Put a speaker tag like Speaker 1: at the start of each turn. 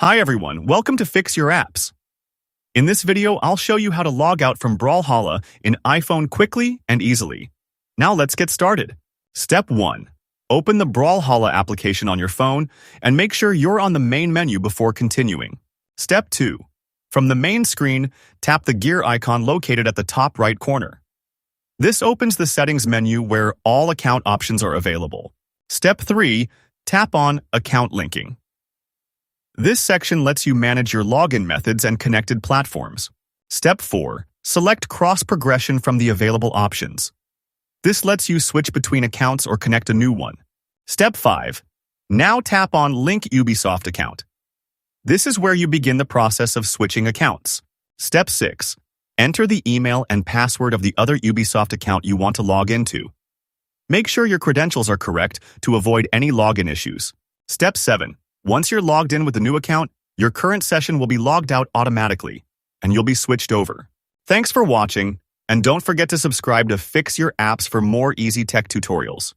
Speaker 1: Hi everyone, welcome to Fix Your Apps. In this video, I'll show you how to log out from Brawlhalla in iPhone quickly and easily. Now let's get started. Step 1. Open the Brawlhalla application on your phone and make sure you're on the main menu before continuing. Step 2. From the main screen, tap the gear icon located at the top right corner. This opens the settings menu where all account options are available. Step 3. Tap on Account Linking. This section lets you manage your login methods and connected platforms. Step 4. Select cross-progression from the available options. This lets you switch between accounts or connect a new one. Step 5. Now tap on Link Ubisoft account. This is where you begin the process of switching accounts. Step 6. Enter the email and password of the other Ubisoft account you want to log into. Make sure your credentials are correct to avoid any login issues. Step 7. Once you're logged in with the new account, your current session will be logged out automatically, and you'll be switched over. Thanks for watching, and don't forget to subscribe to Fix Your Apps for more easy tech tutorials.